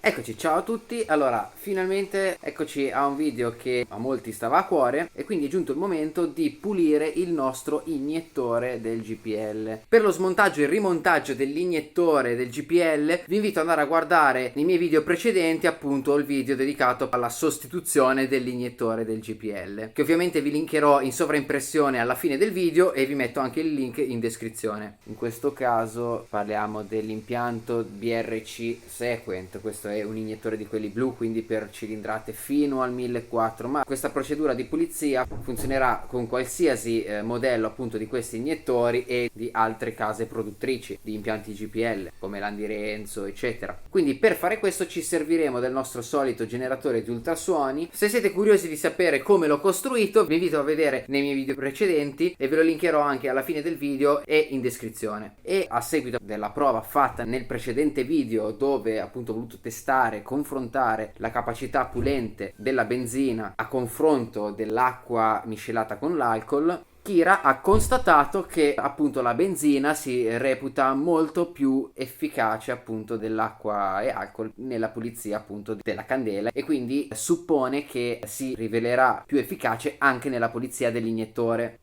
Eccoci, ciao a tutti. Allora, finalmente eccoci a un video che a molti stava a cuore e quindi è giunto il momento di pulire il nostro iniettore del GPL. Per lo smontaggio e il rimontaggio dell'iniettore del GPL vi invito ad andare a guardare nei miei video precedenti appunto il video dedicato alla sostituzione dell'iniettore del GPL, che ovviamente vi linkerò in sovraimpressione alla fine del video e vi metto anche il link in descrizione. In questo caso parliamo dell'impianto BRC Sequent. Questo è un iniettore di quelli blu, quindi per cilindrate fino al 1400, ma questa procedura di pulizia funzionerà con qualsiasi modello appunto di questi iniettori e di altre case produttrici di impianti GPL come Landi Renzo eccetera. Quindi per fare questo ci serviremo del nostro solito generatore di ultrasuoni. Se siete curiosi di sapere come l'ho costruito vi invito a vedere nei miei video precedenti e ve lo linkerò anche alla fine del video e in descrizione. E a seguito della prova fatta nel precedente video, dove appunto ho voluto testare, confrontare la capacità pulente della benzina a confronto dell'acqua miscelata con l'alcol, Kira ha constatato che appunto la benzina si reputa molto più efficace appunto dell'acqua e alcol nella pulizia appunto della candela, e quindi suppone che si rivelerà più efficace anche nella pulizia dell'iniettore.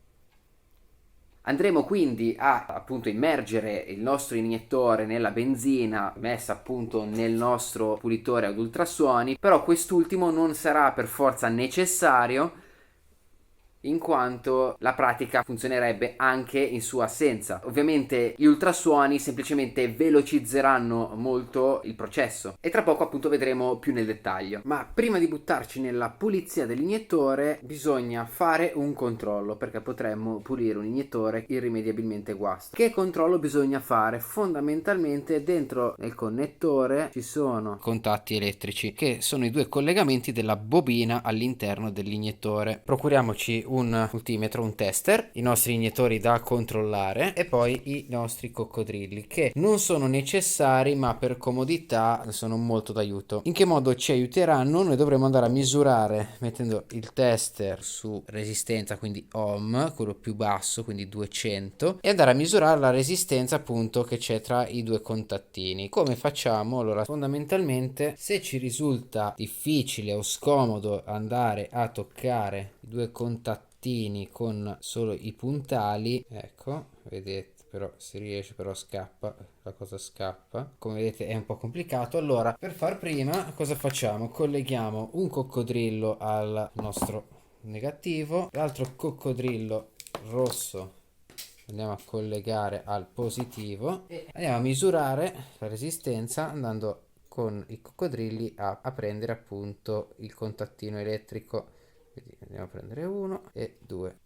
Andremo quindi a appunto immergere il nostro iniettore nella benzina messa appunto nel nostro pulitore ad ultrasuoni, però quest'ultimo non sarà per forza necessario, in quanto la pratica funzionerebbe anche in sua assenza. Ovviamente gli ultrasuoni semplicemente velocizzeranno molto il processo e tra poco appunto vedremo più nel dettaglio. Ma prima di buttarci nella pulizia dell'iniettore bisogna fare un controllo, perché potremmo pulire un iniettore irrimediabilmente guasto. Che controllo bisogna fare? Fondamentalmente dentro nel connettore ci sono contatti elettrici, che sono i due collegamenti della bobina all'interno dell'iniettore. Procuriamoci un multimetro, un tester, i nostri iniettori da controllare e poi i nostri coccodrilli, che non sono necessari ma per comodità sono molto d'aiuto. In che modo ci aiuteranno? Noi dovremo andare a misurare mettendo il tester su resistenza, quindi ohm, quello più basso, quindi 200, e andare a misurare la resistenza appunto che c'è tra i due contattini. Come facciamo? Allora, fondamentalmente, se ci risulta difficile o scomodo andare a toccare i due contattini con solo i puntali, ecco, vedete, però si riesce, però scappa, la cosa scappa, come vedete è un po' complicato. Allora, per far prima cosa facciamo? Colleghiamo un coccodrillo al nostro negativo, l'altro coccodrillo rosso andiamo a collegare al positivo e andiamo a misurare la resistenza andando con i coccodrilli a prendere appunto il contattino elettrico. Andiamo a prendere 1 e 2.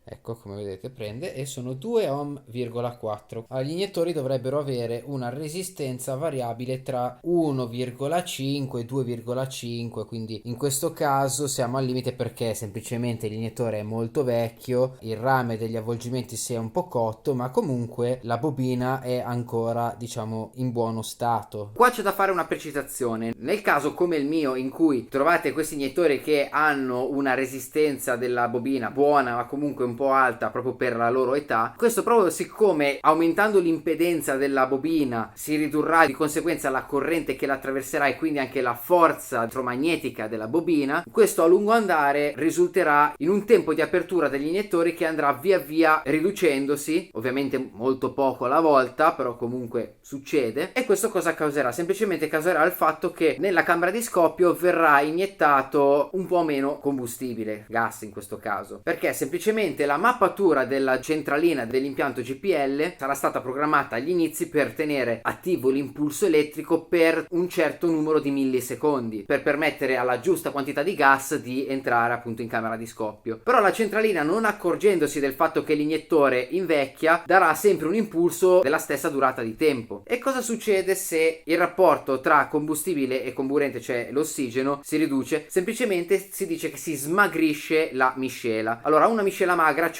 Ecco, come vedete prende e sono 2 ohm,4. Gli iniettori dovrebbero avere una resistenza variabile tra 1,5 e 2,5, quindi in questo caso siamo al limite perché semplicemente l'iniettore è molto vecchio, il rame degli avvolgimenti si è un po' cotto, ma comunque la bobina è ancora, diciamo, in buono stato. Qua c'è da fare una precisazione: nel caso come il mio in cui trovate questi iniettori che hanno una resistenza della bobina buona ma comunque un po' alta proprio per la loro età, questo proprio siccome aumentando l'impedenza della bobina si ridurrà di conseguenza la corrente che la attraverserà e quindi anche la forza elettromagnetica della bobina, questo a lungo andare risulterà in un tempo di apertura degli iniettori che andrà via via riducendosi, ovviamente molto poco alla volta, però comunque succede. E questo cosa causerà? Semplicemente causerà il fatto che nella camera di scoppio verrà iniettato un po' meno combustibile, gas in questo caso, perché semplicemente la mappatura della centralina dell'impianto GPL sarà stata programmata agli inizi per tenere attivo l'impulso elettrico per un certo numero di millisecondi, per permettere alla giusta quantità di gas di entrare appunto in camera di scoppio. Però la centralina, non accorgendosi del fatto che l'iniettore invecchia, darà sempre un impulso della stessa durata di tempo. E cosa succede se il rapporto tra combustibile e comburente, cioè l'ossigeno, si riduce? Semplicemente si dice che si smagrisce la miscela. Allora, una miscela magra magra,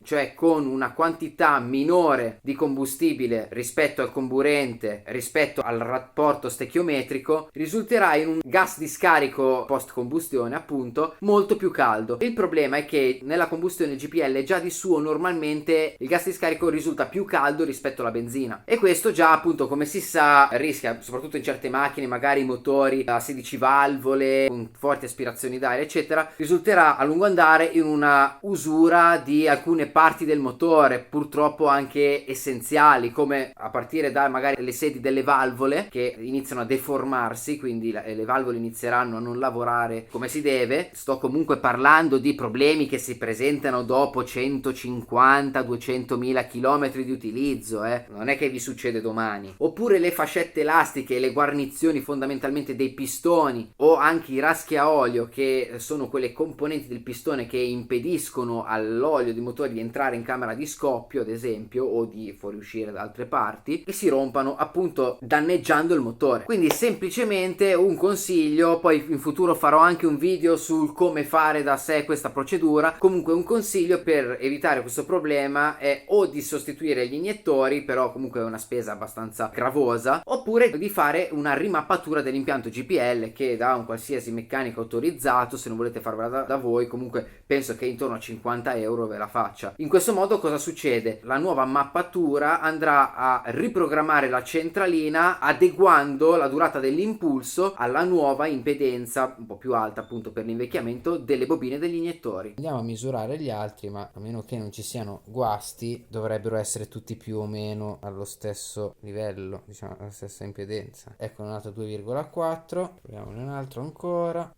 cioè con una quantità minore di combustibile rispetto al comburente, rispetto al rapporto stechiometrico, risulterà in un gas di scarico post combustione, appunto, molto più caldo. Il problema è che nella combustione GPL già di suo normalmente il gas di scarico risulta più caldo rispetto alla benzina, e questo già, appunto, come si sa, rischia, soprattutto in certe macchine, magari motori a 16 valvole con forti aspirazioni d'aria eccetera, risulterà a lungo andare in una usura di alcune parti del motore, purtroppo anche essenziali, come a partire da magari le sedi delle valvole che iniziano a deformarsi, quindi le valvole inizieranno a non lavorare come si deve. Sto comunque parlando di problemi che si presentano dopo 150-200 mila chilometri di utilizzo, non è che vi succede domani. Oppure le fascette elastiche, le guarnizioni fondamentalmente dei pistoni, o anche i raschi a olio, che sono quelle componenti del pistone che impediscono all'olio di motore di entrare in camera di scoppio, ad esempio, o di fuoriuscire da altre parti, e si rompano, appunto, danneggiando il motore. Quindi semplicemente un consiglio, poi in futuro farò anche un video sul come fare da sé questa procedura. Comunque un consiglio per evitare questo problema è o di sostituire gli iniettori, però comunque è una spesa abbastanza gravosa, oppure di fare una rimappatura dell'impianto GPL, che da un qualsiasi meccanico autorizzato, se non volete farvela da voi, comunque penso che intorno a 50 euro ve la faccia. In questo modo cosa succede? La nuova mappatura andrà a riprogrammare la centralina adeguando la durata dell'impulso alla nuova impedenza un po' più alta, appunto, per l'invecchiamento delle bobine degli iniettori. Andiamo a misurare gli altri, ma a meno che non ci siano guasti dovrebbero essere tutti più o meno allo stesso livello, diciamo alla stessa impedenza. Ecco un altro 2,4, proviamone un altro ancora,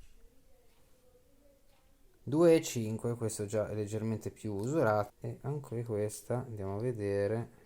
2,5, questo già è leggermente più usurato, e anche questa andiamo a vedere,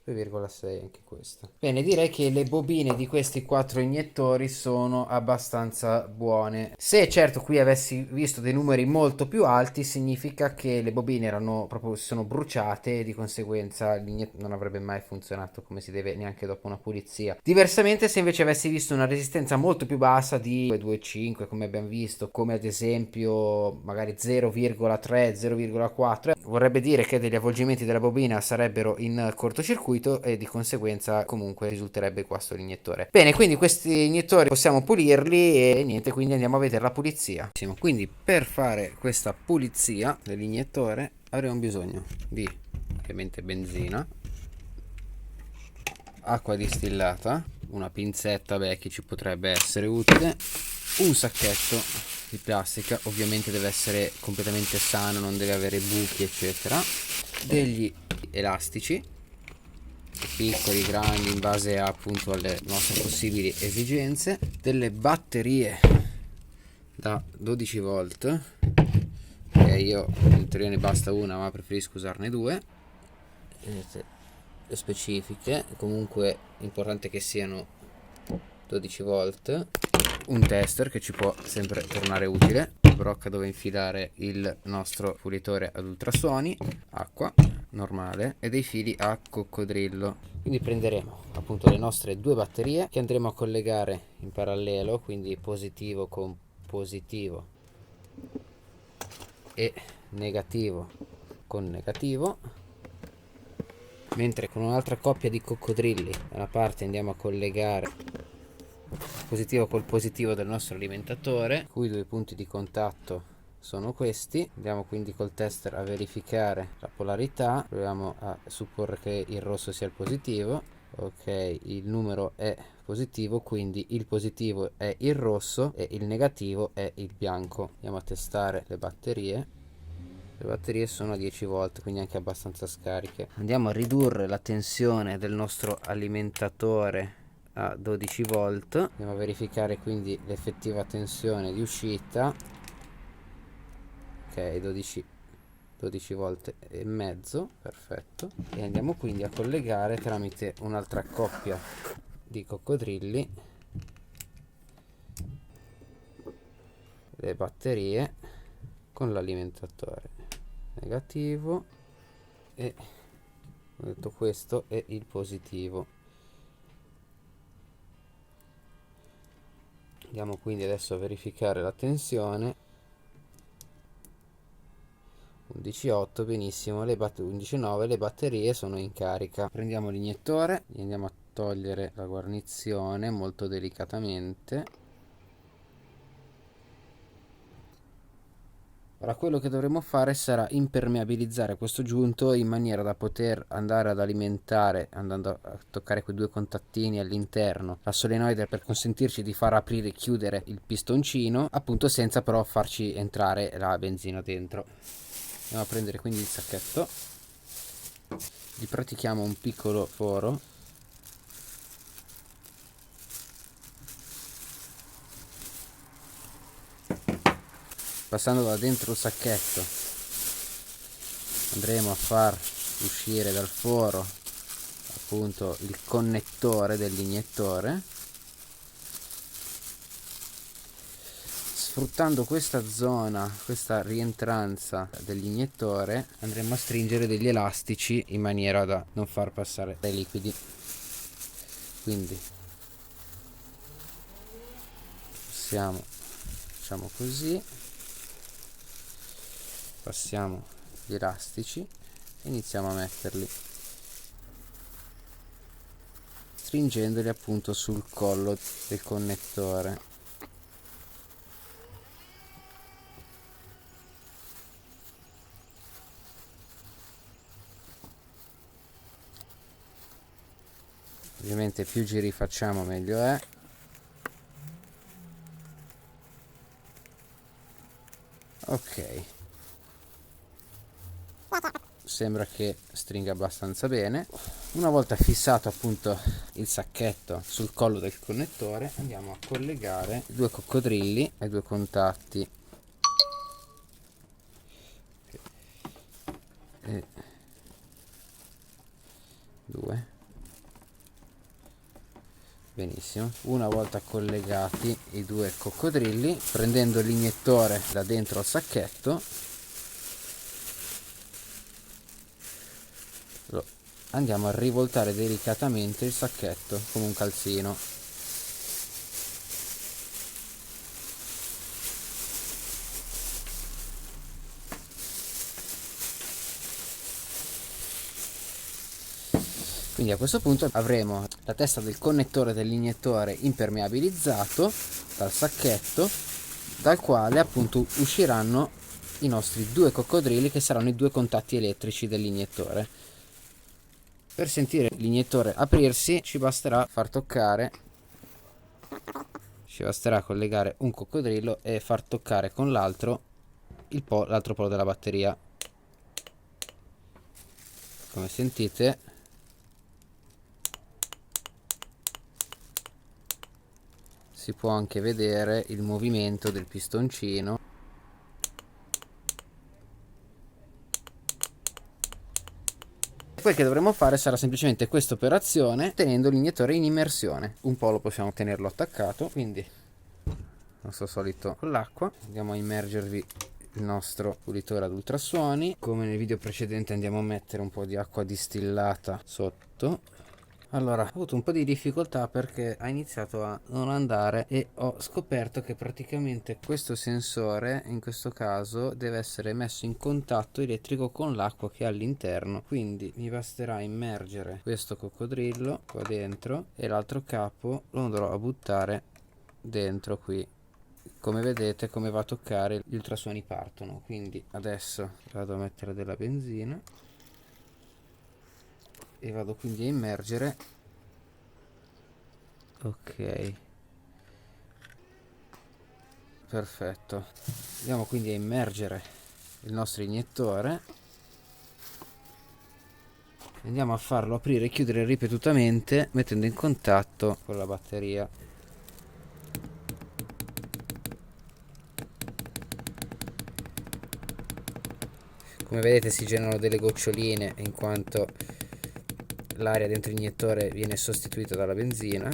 2,6 anche questa. Bene, direi che le bobine di questi 4 iniettori sono abbastanza buone. Se certo qui avessi visto dei numeri molto più alti, significa che le bobine erano proprio, si sono bruciate, e di conseguenza l'iniettore non avrebbe mai funzionato come si deve neanche dopo una pulizia. Diversamente, se invece avessi visto una resistenza molto più bassa di 2,5 come abbiamo visto, come ad esempio magari 0,3, 0,4, vorrebbe dire che degli avvolgimenti della bobina sarebbero in cortocircuito, e di conseguenza comunque risulterebbe guasto l'iniettore. Bene, quindi questi iniettori possiamo pulirli, e niente, quindi andiamo a vedere la pulizia. Quindi per fare questa pulizia dell'iniettore avremo bisogno di ovviamente benzina, acqua distillata, una pinzetta, che ci potrebbe essere utile, un sacchetto di plastica, ovviamente deve essere completamente sano, non deve avere buchi eccetera, degli elastici piccoli, grandi, in base appunto alle nostre possibili esigenze, delle batterie da 12 volt, io in teoria ne basta una ma preferisco usarne due, vedete le specifiche, comunque è importante che siano 12 volt, un tester che ci può sempre tornare utile, brocca dove infilare il nostro pulitore ad ultrasuoni, acqua normale e dei fili a coccodrillo. Quindi prenderemo appunto le nostre due batterie che andremo a collegare in parallelo, quindi positivo con positivo e negativo con negativo, mentre con un'altra coppia di coccodrilli da una parte andiamo a collegare positivo col positivo del nostro alimentatore, cui due punti di contatto sono questi. Andiamo quindi col tester a verificare la polarità, proviamo a supporre che il rosso sia il positivo, ok, il numero è positivo, quindi il positivo è il rosso e il negativo è il bianco. Andiamo a testare le batterie. Le batterie sono a 10 volt, quindi anche abbastanza scariche. Andiamo a ridurre la tensione del nostro alimentatore a 12 volt. Andiamo a verificare quindi l'effettiva tensione di uscita. Ok, 12 volt e mezzo, perfetto. E andiamo quindi a collegare tramite un'altra coppia di coccodrilli le batterie con l'alimentatore negativo, e ho detto questo è il positivo. Andiamo quindi adesso a verificare la tensione. 11.8, benissimo, 11.9, le batterie sono in carica. Prendiamo l'iniettore, gli andiamo a togliere la guarnizione molto delicatamente. Ora quello che dovremo fare sarà impermeabilizzare questo giunto in maniera da poter andare ad alimentare, andando a toccare quei due contattini all'interno, la solenoide, per consentirci di far aprire e chiudere il pistoncino, appunto senza però farci entrare la benzina dentro. Andiamo a prendere quindi il sacchetto, gli pratichiamo un piccolo foro. Passando da dentro il sacchetto andremo a far uscire dal foro appunto il connettore dell'iniettore. Sfruttando questa zona, questa rientranza dell'iniettore, andremo a stringere degli elastici in maniera da non far passare dai liquidi. Quindi facciamo così, passiamo gli elastici e iniziamo a metterli, stringendoli appunto sul collo del connettore. Ovviamente più giri facciamo meglio è. Ok, sembra che stringa abbastanza bene. Una volta fissato appunto il sacchetto sul collo del connettore, andiamo a collegare i due coccodrilli ai due contatti e due. Benissimo, una volta collegati i due coccodrilli, prendendo l'iniettore da dentro al sacchetto, andiamo a rivoltare delicatamente il sacchetto come un calzino. Quindi a questo punto avremo la testa del connettore dell'iniettore impermeabilizzato dal sacchetto, dal quale appunto usciranno i nostri due coccodrilli, che saranno i due contatti elettrici dell'iniettore. Per sentire l'iniettore aprirsi ci basterà collegare un coccodrillo e far toccare con l'altro l'altro polo della batteria. Come sentite si può anche vedere il movimento del pistoncino. Quel che dovremo fare sarà semplicemente questa operazione tenendo l'iniettore in immersione. Un po' lo possiamo tenerlo attaccato, quindi al nostro solito con l'acqua andiamo a immergervi il nostro pulitore ad ultrasuoni. Come nel video precedente andiamo a mettere un po' di acqua distillata sotto. Allora, ho avuto un po' di difficoltà perché ha iniziato a non andare e ho scoperto che praticamente questo sensore in questo caso deve essere messo in contatto elettrico con l'acqua che è all'interno, quindi mi basterà immergere questo coccodrillo qua dentro e l'altro capo lo andrò a buttare dentro qui. Come vedete, come va a toccare, gli ultrasuoni partono. Quindi adesso vado a mettere della benzina e vado quindi a immergere. Ok, perfetto. Andiamo quindi a immergere il nostro iniettore, andiamo a farlo aprire e chiudere ripetutamente mettendo in contatto con la batteria. Come vedete si generano delle goccioline in quanto l'aria dentro l'iniettore viene sostituita dalla benzina.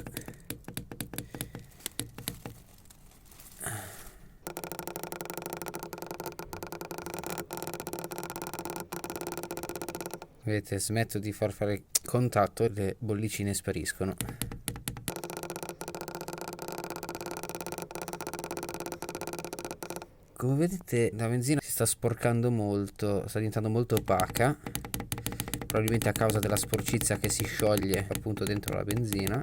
Vedete, smetto di far fare contatto e le bollicine spariscono. Come vedete la benzina si sta sporcando molto, sta diventando molto opaca, probabilmente a causa della sporcizia che si scioglie appunto dentro la benzina.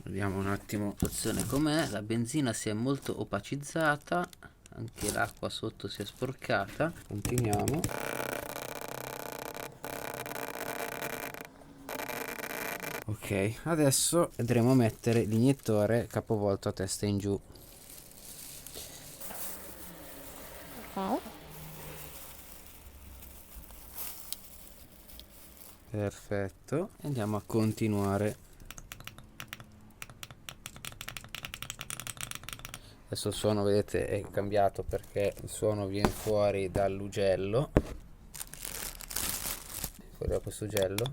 Vediamo un attimo la situazione com'è. La benzina si è molto opacizzata, anche l'acqua sotto si è sporcata. Continuiamo. Ok, adesso andremo a mettere l'iniettore capovolto a testa in giù. Ok. Perfetto, andiamo a continuare. Adesso il suono, vedete, è cambiato perché il suono viene fuori dall'ugello, fuori da questo ugello.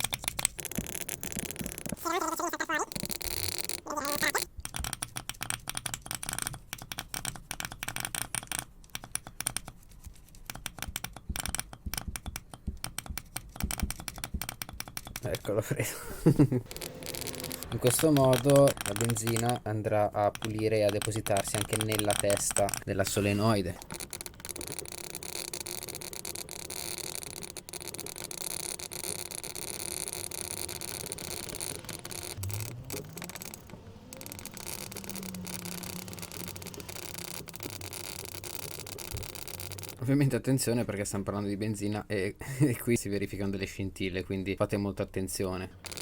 Eccolo preso. In questo modo la benzina andrà a pulire e a depositarsi anche nella testa della solenoide. Ovviamente attenzione perché stiamo parlando di benzina e qui si verificano delle scintille, quindi fate molta attenzione.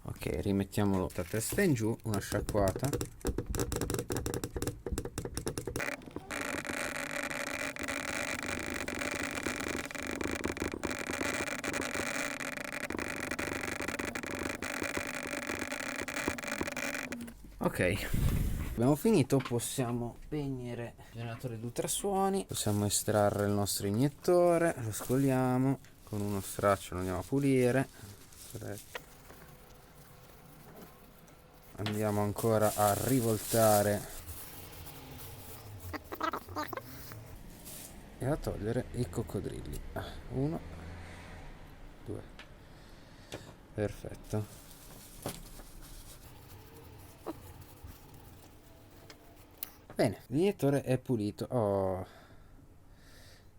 Ok, rimettiamolo a testa in giù, una sciacquata. Ok, abbiamo finito, possiamo spegnere il generatore di ultrasuoni, possiamo estrarre il nostro iniettore, lo scoliamo, con uno straccio lo andiamo a pulire. Andiamo ancora a rivoltare e a togliere i coccodrilli. Uno, due, perfetto. Bene, l'iniettore è pulito. Oh,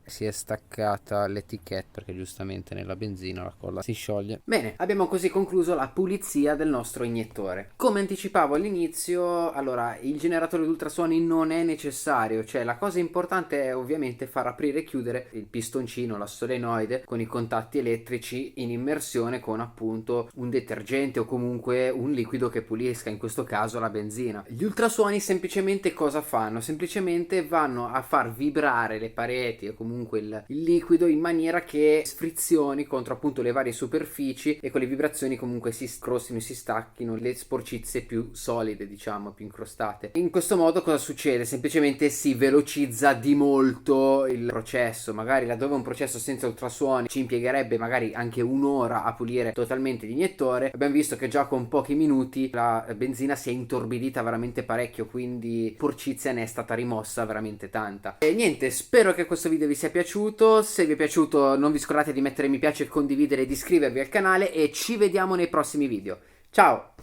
si è staccata l'etichetta perché giustamente nella benzina la colla si scioglie. Bene, abbiamo così concluso la pulizia del nostro iniettore. Come anticipavo all'inizio, allora il generatore di ultrasuoni non è necessario, cioè la cosa importante è ovviamente far aprire e chiudere il pistoncino, la solenoide con i contatti elettrici in immersione con appunto un detergente o comunque un liquido che pulisca, in questo caso la benzina. Gli ultrasuoni semplicemente cosa fanno? Semplicemente vanno a far vibrare le pareti o comunque il liquido in maniera che sfrizioni contro appunto le varie superfici e con le vibrazioni comunque si scrostino e si stacchino le sporcizie più solide, diciamo, più incrostate. In questo modo cosa succede? Semplicemente si velocizza di molto il processo. Magari laddove un processo senza ultrasuoni ci impiegherebbe magari anche un'ora a pulire totalmente l'iniettore, abbiamo visto che già con pochi minuti la benzina si è intorbidita veramente parecchio, quindi sporcizia ne è stata rimossa veramente tanta. E niente, spero che questo video vi sia piaciuto. Se vi è piaciuto non vi scordate di mettere mi piace, condividere ed iscrivervi al canale e ci vediamo nei prossimi video. Ciao!